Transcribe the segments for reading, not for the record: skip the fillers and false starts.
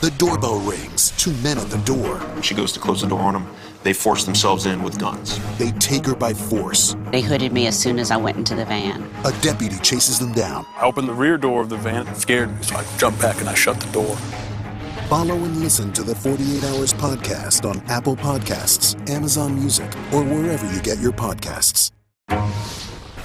The doorbell rings. 2 men at the door. She goes to close the door on them. They force themselves in with guns. They take her by force. They hooded me as soon as I went into the van. A deputy chases them down. I opened the rear door of the van. It scared me, so I jumped back and I shut the door. Follow and listen to the 48 Hours podcast on Apple Podcasts, Amazon Music, or wherever you get your podcasts.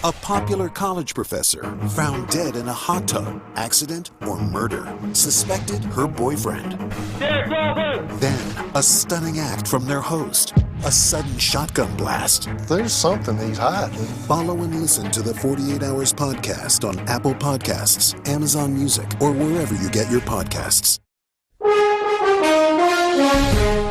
A popular college professor found dead in a hot tub. Accident or murder? Suspected her boyfriend. Then, a stunning act from their host. A sudden shotgun blast. There's something he's hiding. Follow and listen to the 48 Hours podcast on Apple Podcasts, Amazon Music, or wherever you get your podcasts.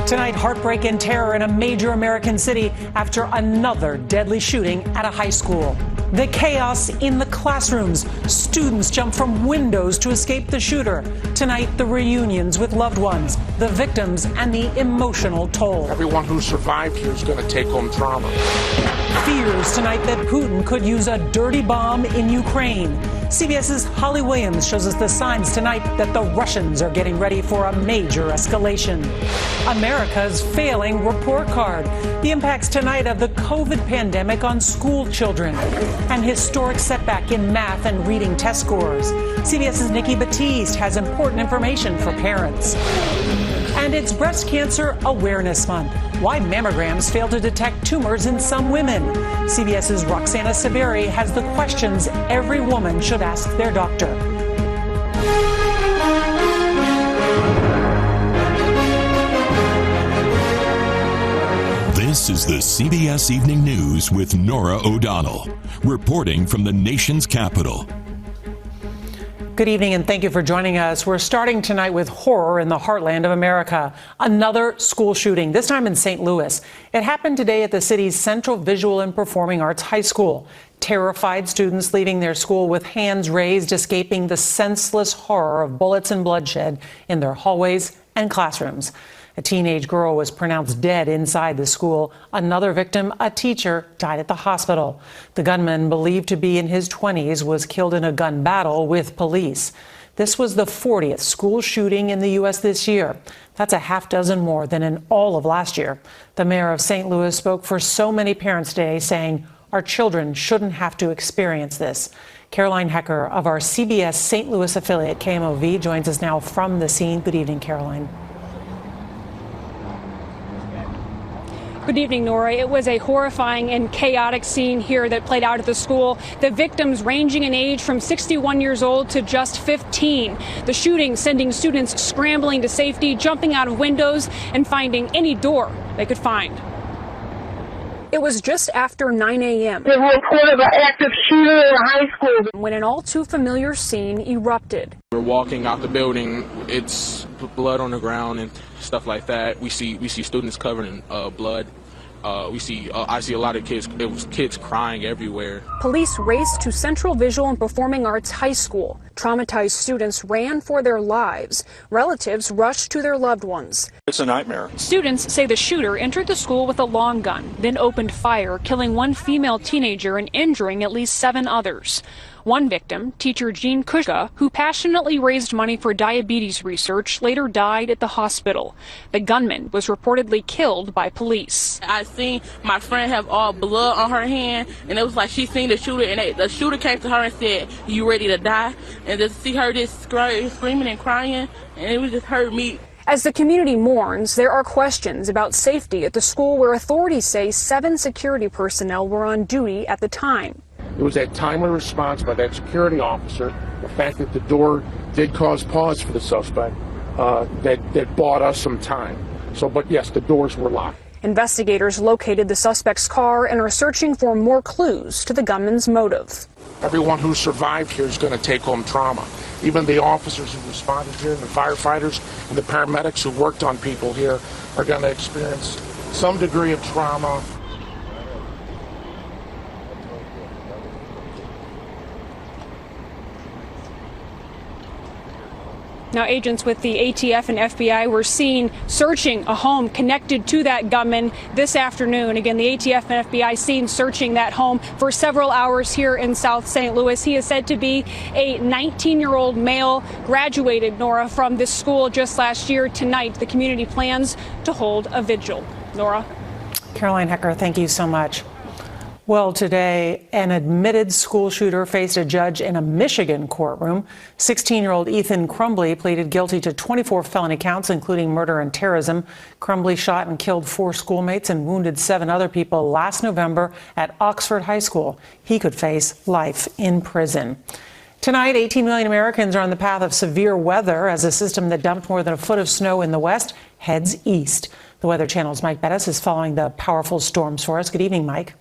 Tonight, heartbreak and terror in a major American city after another deadly shooting at a high school. The chaos in the classrooms. Students jump from windows to escape the shooter. Tonight, the reunions with loved ones, the victims, and the emotional toll. Everyone who survived here is going to take home trauma. Fears tonight that Putin could use a dirty bomb in Ukraine. CBS's Holly Williams shows us the signs tonight that the Russians are getting ready for a major escalation. America's failing report card. The impacts tonight of the COVID pandemic on school children. An historic setback in math and reading test scores. CBS's Nikki Batiste has important information for parents. And it's Breast Cancer Awareness Month. Why mammograms fail to detect tumors in some women. CBS's Roxana Saberi has the questions every woman should ask their doctor. This is the CBS Evening News with Norah O'Donnell, reporting from the nation's capital. Good evening and thank you for joining us. We're starting tonight with horror in the heartland of America. Another school shooting, this time in St. Louis. It happened today at the city's Central Visual and Performing Arts High School. Terrified students leaving their school with hands raised, escaping the senseless horror of bullets and bloodshed in their hallways and classrooms. A teenage girl was pronounced dead inside the school. Another victim, a teacher, died at the hospital. The gunman, believed to be in his 20s, was killed in a gun battle with police. This was the 40th school shooting in the U.S. this year. That's a half dozen more than in all of last year. The mayor of St. Louis spoke for so many parents today, saying, our children shouldn't have to experience this. Caroline Hecker of our CBS St. Louis affiliate KMOV joins us now from the scene. Good evening, Caroline. Good evening, Norah. It was a horrifying and chaotic scene here that played out at the school. The victims ranging in age from 61 years old to just 15. The shooting sending students scrambling to safety, jumping out of windows, and finding any door they could find. It was just after 9 a.m. They reported an active shooter in a high school when an all too familiar scene erupted. We're walking out the building. It's blood on the ground and stuff like that. We see students covered in blood. I see a lot of kids. It was kids crying everywhere. Police raced to Central Visual and Performing Arts High School. Traumatized students ran for their lives. Relatives rushed to their loved ones. It's a nightmare. Students say the shooter entered the school with a long gun, then opened fire, killing one female teenager and injuring at least 7 others. One victim, teacher Jean Kushka, who passionately raised money for diabetes research, later died at the hospital. The gunman was reportedly killed by police. I seen my friend have all blood on her hand, and it was like she seen the shooter, and the shooter came to her and said, "You ready to die?" And just see her just screaming and crying, and it was just hurt me. As the community mourns, there are questions about safety at the school where authorities say 7 security personnel were on duty at the time. It was that timely response by that security officer, the fact that the door did cause pause for the suspect, that bought us some time. But yes, the doors were locked. Investigators located the suspect's car and are searching for more clues to the gunman's motive. Everyone who survived here is going to take home trauma. Even the officers who responded here, the firefighters and the paramedics who worked on people here are going to experience some degree of trauma. Now, agents with the ATF and FBI were seen searching a home connected to that gunman this afternoon. Again, the ATF and FBI seen searching that home for several hours here in South St. Louis. He is said to be a 19-year-old male, graduated, Norah, from this school just last year. Tonight, the community plans to hold a vigil. Norah? Caroline Hecker, thank you so much. Well, today, an admitted school shooter faced a judge in a Michigan courtroom. 16-year-old Ethan Crumbley pleaded guilty to 24 felony counts, including murder and terrorism. Crumbley shot and killed 4 schoolmates and wounded 7 other people last November at Oxford High School. He could face life in prison. Tonight, 18 million Americans are on the path of severe weather as a system that dumped more than a foot of snow in the west heads east. The Weather Channel's Mike Bettis is following the powerful storms for us. Good evening, Mike.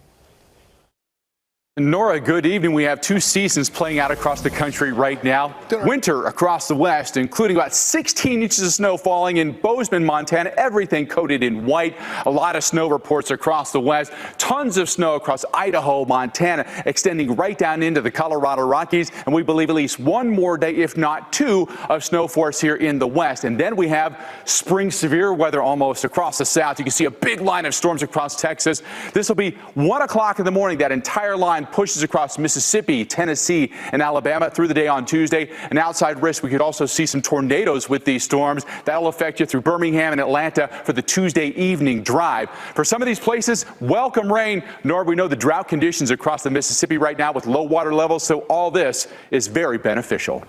Norah, good evening. We have 2 seasons playing out across the country right now. Winter across the west, including about 16 inches of snow falling in Bozeman, Montana, everything coated in white. A lot of snow reports across the west. Tons of snow across Idaho, Montana, extending right down into the Colorado Rockies. And we believe at least one more day, if not 2, of snow for us here in the west. And then we have spring severe weather almost across the south. You can see a big line of storms across Texas. This will be 1 o'clock in the morning. That entire line pushes across Mississippi, Tennessee, and Alabama through the day on Tuesday. An outside risk, we could also see some tornadoes with these storms. That'll affect you through Birmingham and Atlanta for the Tuesday evening drive. For some of these places, welcome rain. Nor we know the drought conditions across the Mississippi right now with low water levels, so all this is very beneficial.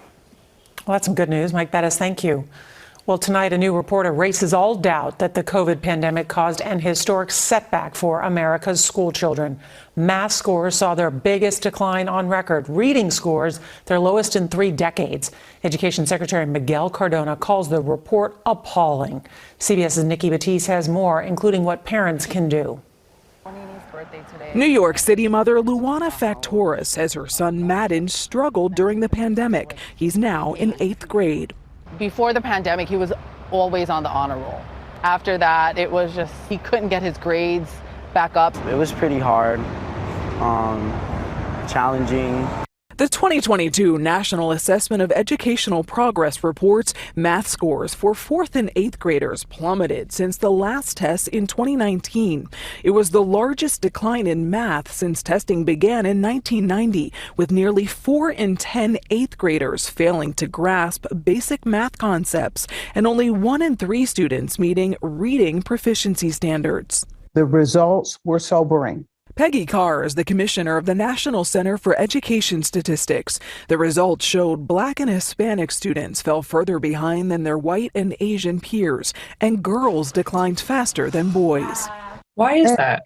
Well, that's some good news. Mike Bettis, thank you. Well, tonight, a new report erases all doubt that the COVID pandemic caused an historic setback for America's school children. Math scores saw their biggest decline on record. Reading scores, their lowest in 3 decades. Education Secretary Miguel Cardona calls the report appalling. CBS's Nikki Batiste has more, including what parents can do. New York City mother Luana Factora says her son Madden struggled during the pandemic. He's now in 8th grade. Before the pandemic, he was always on the honor roll. After that, it was just, he couldn't get his grades back up. It was pretty hard, challenging. The 2022 National Assessment of Educational Progress reports math scores for 4th and 8th graders plummeted since the last test in 2019. It was the largest decline in math since testing began in 1990, with nearly 4 in 10 8th graders failing to grasp basic math concepts and only 1 in 3 students meeting reading proficiency standards. The results were sobering. Peggy Carr is the commissioner of the National Center for Education Statistics. The results showed Black and Hispanic students fell further behind than their white and Asian peers, and girls declined faster than boys. Why is that?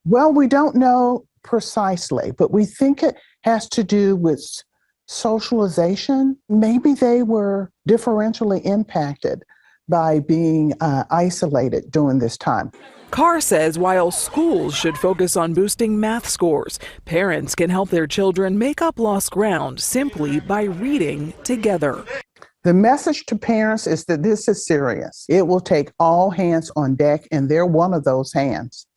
Well, we don't know precisely, but we think it has to do with socialization. Maybe they were differentially impacted by being isolated during this time. Carr says while schools should focus on boosting math scores, parents can help their children make up lost ground simply by reading together. The message to parents is that this is serious. It will take all hands on deck, and they're one of those hands.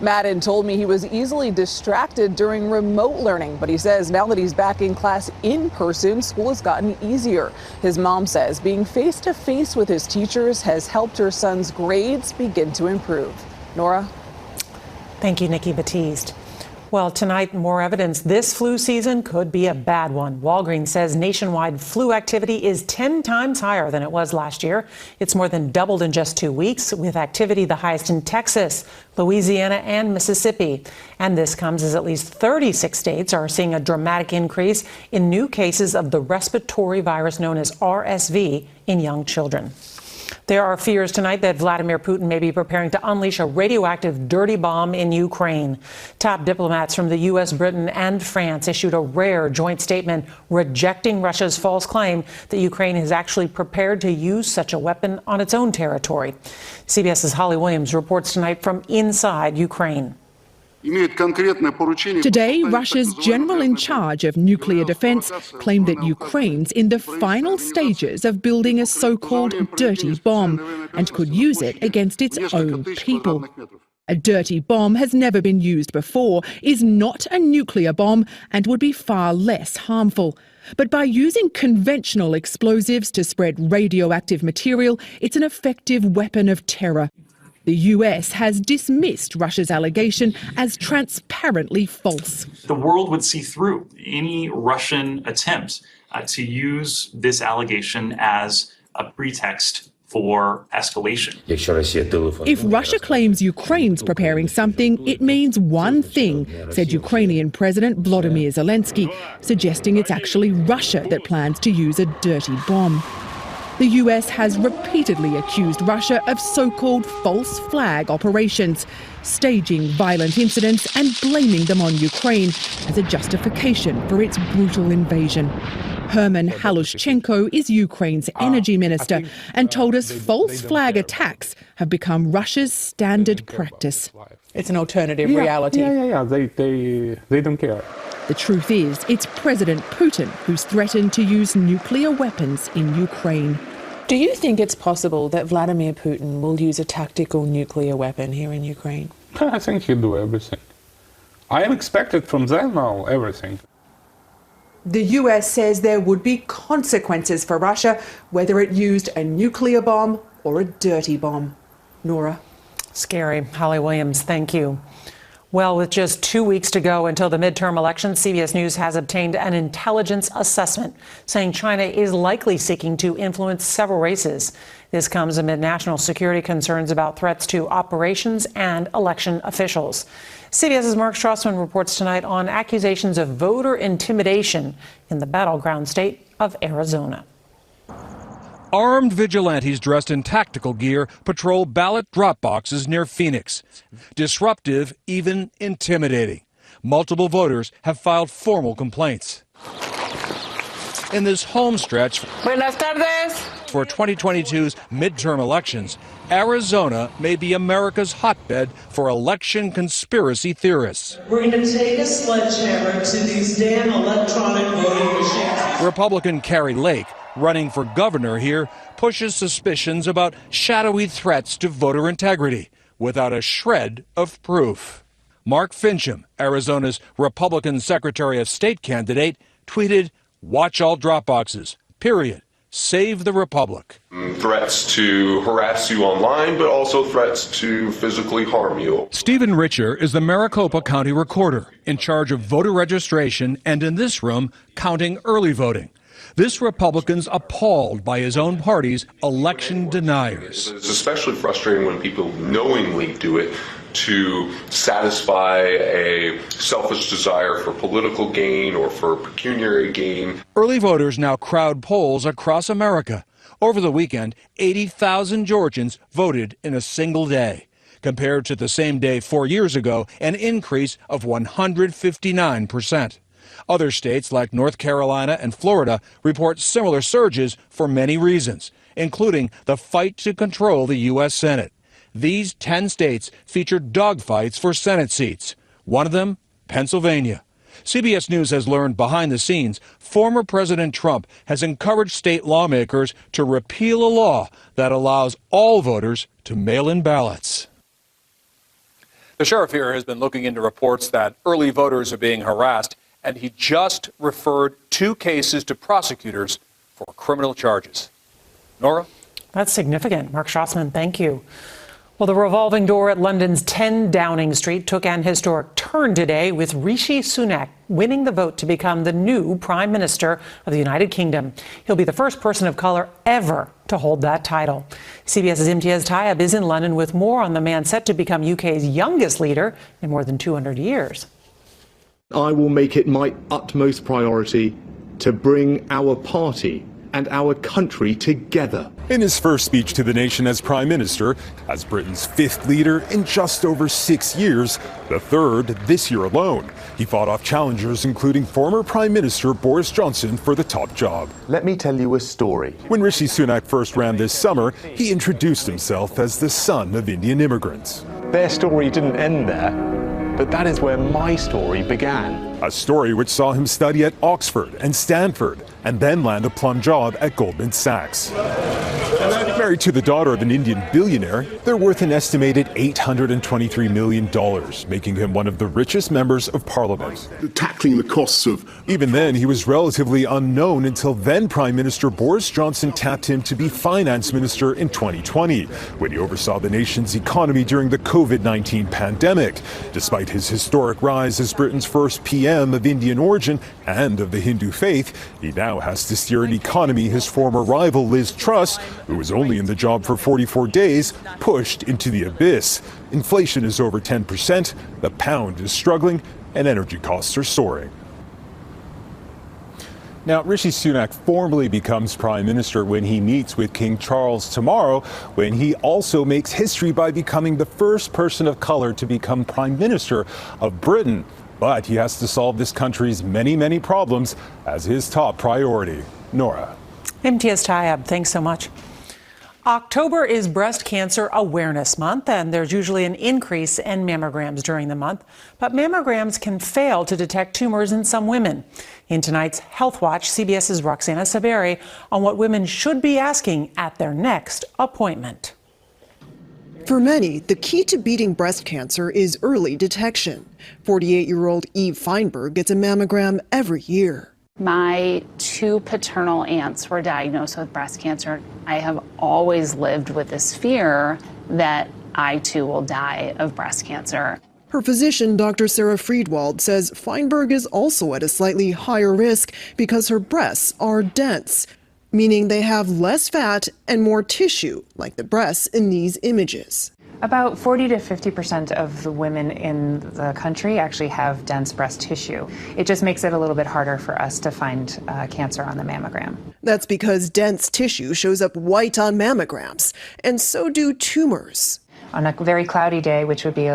Madden told me he was easily distracted during remote learning, but he says now that he's back in class in person, school has gotten easier. His mom says being face to face with his teachers has helped her son's grades begin to improve. Norah? Thank you, Nikki Batiste. Well, tonight, more evidence this flu season could be a bad one. Walgreens says nationwide flu activity is 10 times higher than it was last year. It's more than doubled in just 2 weeks, with activity the highest in Texas, Louisiana, and Mississippi. And this comes as at least 36 states are seeing a dramatic increase in new cases of the respiratory virus known as RSV in young children. There are fears tonight that Vladimir Putin may be preparing to unleash a radioactive dirty bomb in Ukraine. Top diplomats from the U.S., Britain, and France issued a rare joint statement rejecting Russia's false claim that Ukraine is actually prepared to use such a weapon on its own territory. CBS's Holly Williams reports tonight from inside Ukraine. Today, Russia's general in charge of nuclear defense claimed that Ukraine's in the final stages of building a so-called dirty bomb and could use it against its own people. A dirty bomb has never been used before, is not a nuclear bomb, and would be far less harmful. But by using conventional explosives to spread radioactive material, it's an effective weapon of terror. The US has dismissed Russia's allegation as transparently false. The world would see through any Russian attempt to use this allegation as a pretext for escalation. If Russia claims Ukraine's preparing something, it means one thing, said Ukrainian President Volodymyr Zelensky, suggesting it's actually Russia that plans to use a dirty bomb. The US has repeatedly accused Russia of so-called false flag operations, staging violent incidents and blaming them on Ukraine as a justification for its brutal invasion. Herman Halushchenko is Ukraine's energy minister and told us false flag attacks have become Russia's standard practice. It's an alternative reality. They don't care. The truth is, it's President Putin who's threatened to use nuclear weapons in Ukraine. Do you think it's possible that Vladimir Putin will use a tactical nuclear weapon here in Ukraine? I think he'll do everything. I am expected from them now everything. The US says there would be consequences for Russia, whether it used a nuclear bomb or a dirty bomb. Norah. Scary. Holly Williams, thank you. Well, with just 2 weeks to go until the midterm elections, CBS News has obtained an intelligence assessment saying China is likely seeking to influence several races. This comes amid national security concerns about threats to operations and election officials. CBS's Mark Strassman reports tonight on accusations of voter intimidation in the battleground state of Arizona. Armed vigilantes dressed in tactical gear patrol ballot drop boxes near Phoenix. Disruptive, even intimidating. Multiple voters have filed formal complaints. In this home stretch for 2022's midterm elections, Arizona may be America's hotbed for election conspiracy theorists. We're going to take a sledgehammer to these damn electronic voting machines. Republican Carrie Lake, running for governor here, pushes suspicions about shadowy threats to voter integrity without a shred of proof. Mark Fincham, Arizona's Republican Secretary of State candidate, tweeted, "Watch all drop boxes, period. Save the Republic." Threats to harass you online, but also threats to physically harm you. Stephen Richer is the Maricopa County Recorder, in charge of voter registration and in this room, counting early voting. This Republican's appalled by his own party's election deniers. It's especially frustrating when people knowingly do it to satisfy a selfish desire for political gain or for pecuniary gain. Early voters now crowd polls across America. Over the weekend, 80,000 Georgians voted in a single day. Compared to the same day 4 years ago, an increase of 159%. Other states like North Carolina and Florida report similar surges for many reasons, including the fight to control the U.S. Senate. These 10 states featured dogfights for Senate seats. One of them, Pennsylvania. CBS News has learned behind the scenes, former President Trump has encouraged state lawmakers to repeal a law that allows all voters to mail in ballots. The sheriff here has been looking into reports that early voters are being harassed, and he just referred 2 cases to prosecutors for criminal charges. Norah? That's significant. Mark Strassman, thank you. Well, the revolving door at London's 10 Downing Street took an historic turn today with Rishi Sunak winning the vote to become the new Prime Minister of the United Kingdom. He'll be the first person of color ever to hold that title. CBS's Imtiaz Tayyab is in London with more on the man set to become UK's youngest leader in more than 200 years. I will make it my utmost priority to bring our party and our country together. In his first speech to the nation as Prime Minister, as Britain's 5th leader in just over 6 years, the 3rd this year alone, he fought off challengers including former Prime Minister Boris Johnson for the top job. Let me tell you a story. When Rishi Sunak first ran this summer, he introduced himself as the son of Indian immigrants. Their story didn't end there, but that is where my story began. A story which saw him study at Oxford and Stanford, and then land a plum job at Goldman Sachs. Married to the daughter of an Indian billionaire, they're worth an estimated $823 million, making him one of the richest members of parliament. Tackling the costs of... Even then, he was relatively unknown until then Prime Minister Boris Johnson tapped him to be finance minister in 2020, when he oversaw the nation's economy during the COVID-19 pandemic. Despite his historic rise as Britain's first PM of Indian origin and of the Hindu faith, he now has to steer an economy his former rival Liz Truss, who was only in the job for 44 days, pushed into the abyss. Inflation is over 10%, the pound is struggling, and energy costs are soaring. Now, Rishi Sunak formally becomes Prime Minister when he meets with King Charles tomorrow, when he also makes history by becoming the first person of color to become Prime Minister of Britain. But he has to solve this country's many, many problems as his top priority. Norah. MTS Tayeb, thanks so much. October is Breast Cancer Awareness Month, and there's usually an increase in mammograms during the month. But mammograms can fail to detect tumors in some women. In tonight's Health Watch, CBS's Roxana Saberi on what women should be asking at their next appointment. For many, the key to beating breast cancer is early detection. 48-year-old Eve Feinberg gets a mammogram every year. My two paternal aunts were diagnosed with breast cancer. I have always lived with this fear that I too will die of breast cancer. Her physician, Dr. Sarah Friedwald, says Feinberg is also at a slightly higher risk because her breasts are dense, meaning they have less fat and more tissue, like the breasts in these images. About 40 to 50% of the women in the country actually have dense breast tissue. It just makes it a little bit harder for us to find cancer on the mammogram. That's because dense tissue shows up white on mammograms, and so do tumors. On a very cloudy day, which would be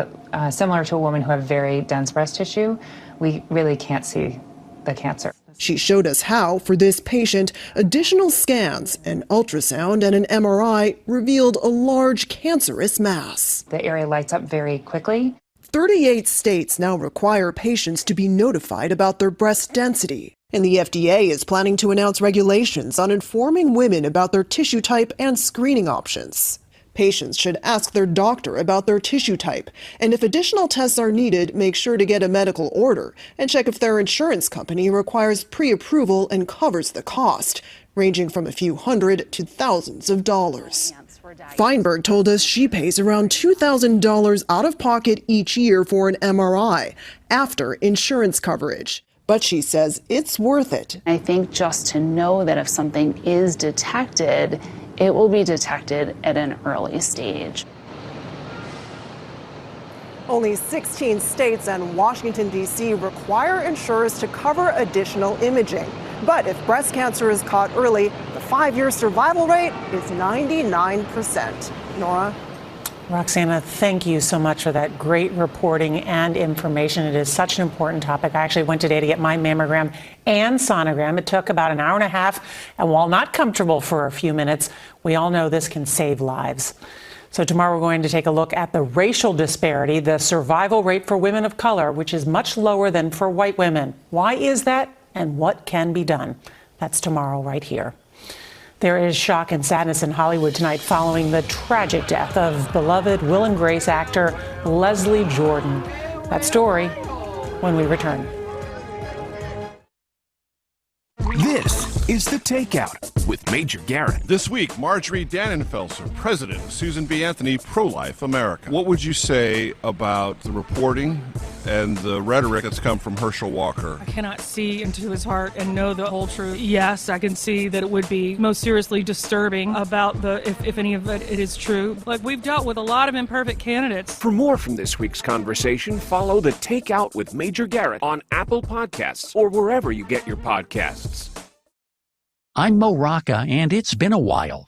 similar to a woman who has very dense breast tissue, we really can't see the cancer. She showed us how, for this patient, additional scans, an ultrasound and an MRI revealed a large cancerous mass. The area lights up very quickly. 38 states now require patients to be notified about their breast density. And the FDA is planning to announce regulations on informing women about their tissue type and screening options. Patients should ask their doctor about their tissue type, and if additional tests are needed, make sure to get a medical order and check if their insurance company requires pre-approval and covers the cost, ranging from a few hundred to thousands of dollars. Feinberg told us she pays around $2,000 out of pocket each year for an MRI after insurance coverage. But she says it's worth it. I think just to know that if something is detected, it will be detected at an early stage. Only 16 states and Washington, D.C. require insurers to cover additional imaging. But if breast cancer is caught early, the 5-year survival rate is 99%. Norah? Roxana, thank you so much for that great reporting and information. It is such an important topic. I actually went today to get my mammogram and sonogram. It took about an hour and a half, and while not comfortable for a few minutes, we all know this can save lives. So tomorrow we're going to take a look at the racial disparity, the survival rate for women of color, which is much lower than for white women. Why is that, and what can be done? That's tomorrow right here. There is shock and sadness in Hollywood tonight following the tragic death of beloved Will and Grace actor Leslie Jordan. That story when we return. This is The Takeout with Major Garrett. This week, Marjorie Dannenfelser, president of Susan B. Anthony Pro-Life America. What would you say about the reporting and the rhetoric that's come from Herschel Walker? I cannot see into his heart and know the whole truth. Yes, I can see that it would be most seriously disturbing about if any of it is true. Like, we've dealt with a lot of imperfect candidates. For more from this week's conversation, follow The Takeout with Major Garrett on Apple Podcasts or wherever you get your podcasts. I'm Mo Rocca, and it's been a while.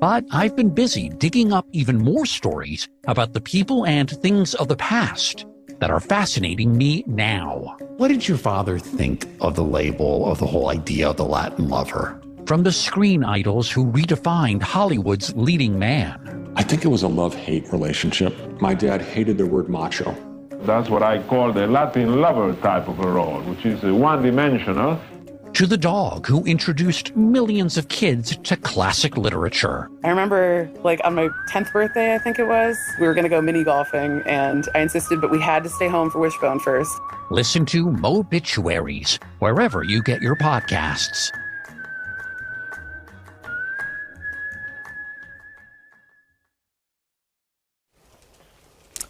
But I've been busy digging up even more stories about the people and things of the past that are fascinating me now. What did your father think of the label, of the whole idea of the Latin lover? From the screen idols who redefined Hollywood's leading man. I think it was a love-hate relationship. My dad hated the word macho. That's what I call the Latin lover type of a role, which is one-dimensional. to the dog who introduced millions of kids to classic literature. I remember, on my 10th birthday, I think it was, we were going to go mini golfing, and I insisted, but we had to stay home for Wishbone first. Listen to Mobituaries wherever you get your podcasts.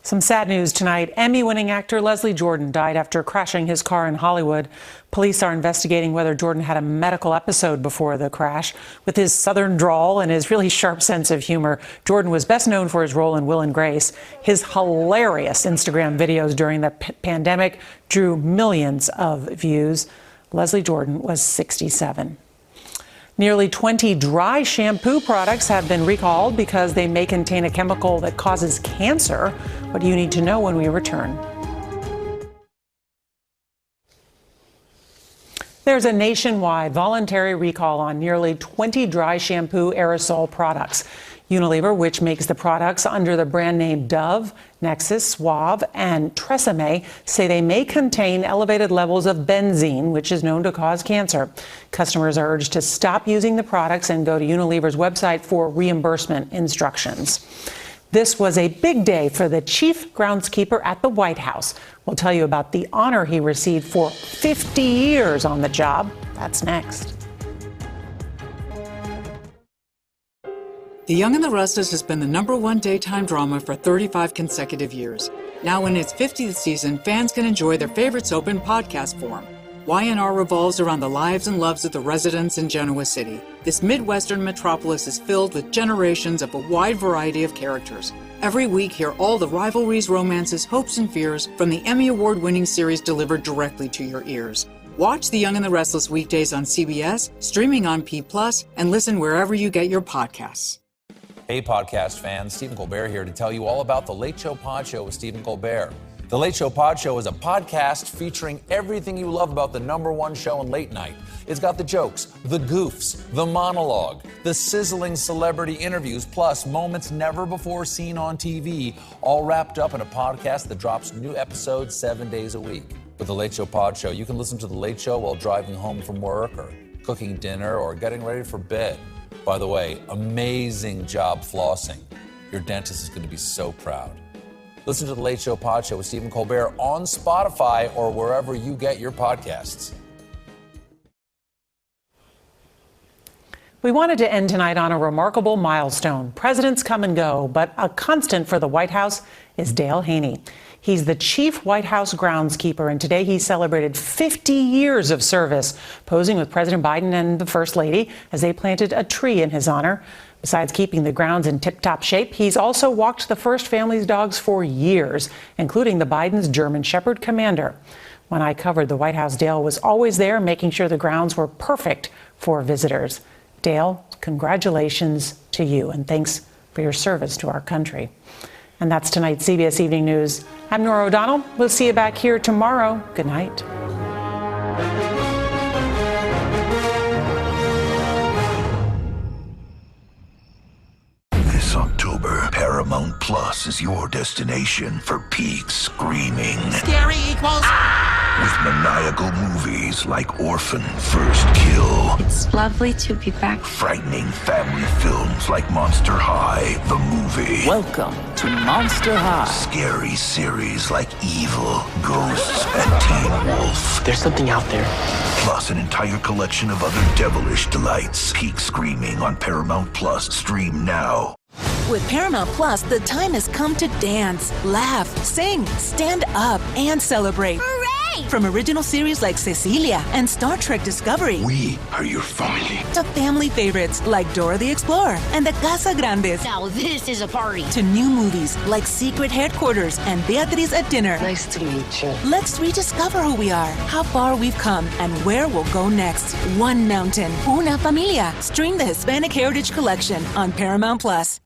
Some sad news tonight. Emmy-winning actor Leslie Jordan died after crashing his car in Hollywood. Police are investigating whether Jordan had a medical episode before the crash. With his southern drawl and his really sharp sense of humor, Jordan was best known for his role in Will and Grace. His hilarious Instagram videos during the pandemic drew millions of views. Leslie Jordan was 67. Nearly 20 dry shampoo products have been recalled because they may contain a chemical that causes cancer. What do you need to know when we return? There's a nationwide voluntary recall on nearly 20 dry shampoo aerosol products. Unilever, which makes the products under the brand name Dove, Nexus, Suave, and Tresemme, say they may contain elevated levels of benzene, which is known to cause cancer. Customers are urged to stop using the products and go to Unilever's website for reimbursement instructions. This was a big day for the chief groundskeeper at the White House. We'll tell you about the honor he received for 50 years on the job. That's next. The Young and the Restless has been the #1 daytime drama for 35 consecutive years. Now in its 50th season, fans can enjoy their favorite soap in podcast form. Y&R revolves around the lives and loves of the residents in Genoa City. This Midwestern metropolis is filled with generations of a wide variety of characters. Every week, hear all the rivalries, romances, hopes, and fears from the Emmy Award-winning series delivered directly to your ears. Watch The Young and the Restless weekdays on CBS, streaming on P+, and listen wherever you get your podcasts. Hey, podcast fans, Stephen Colbert here to tell you all about The Late Show Pod Show with Stephen Colbert. The Late Show Pod Show is a podcast featuring everything you love about the #1 show in late night. It's got the jokes, the goofs, the monologue, the sizzling celebrity interviews, plus moments never before seen on TV, all wrapped up in a podcast that drops new episodes 7 days a week. With The Late Show Pod Show, you can listen to The Late Show while driving home from work or cooking dinner or getting ready for bed. By the way, amazing job flossing. Your dentist is going to be so proud. Listen to The Late Show Pod Show with Stephen Colbert on Spotify or wherever you get your podcasts. We wanted to end tonight on a remarkable milestone. Presidents come and go, but a constant for the White House is Dale Haney. He's the chief White House groundskeeper, and today he celebrated 50 years of service, posing with President Biden and the First Lady as they planted a tree in his honor. Besides keeping the grounds in tip-top shape, he's also walked the first family's dogs for years, including the Biden's German Shepherd Commander. When I covered the White House, Dale was always there, making sure the grounds were perfect for visitors. Dale, congratulations to you, and thanks for your service to our country. And that's tonight's CBS Evening News. I'm Norah O'Donnell. We'll see you back here tomorrow. Good night. This October, Paramount Plus is your destination for peak screaming. Scary equals... With maniacal movies like Orphan, First Kill. It's lovely to be back. Frightening family films like Monster High, the movie. Welcome to Monster High. Scary series like Evil, Ghosts, and Teen Wolf. There's something out there. Plus an entire collection of other devilish delights. Peak screaming on Paramount Plus. Stream now. With Paramount Plus, the time has come to dance, laugh, sing, stand up, and celebrate. Hooray! From original series like Cecilia and Star Trek Discovery. We are your family. To family favorites like Dora the Explorer and the Casa Grandes. Now this is a party. To new movies like Secret Headquarters and Beatriz at Dinner. Nice to meet you. Let's rediscover who we are, how far we've come, and where we'll go next. One mountain, una familia. Stream the Hispanic Heritage Collection on Paramount Plus.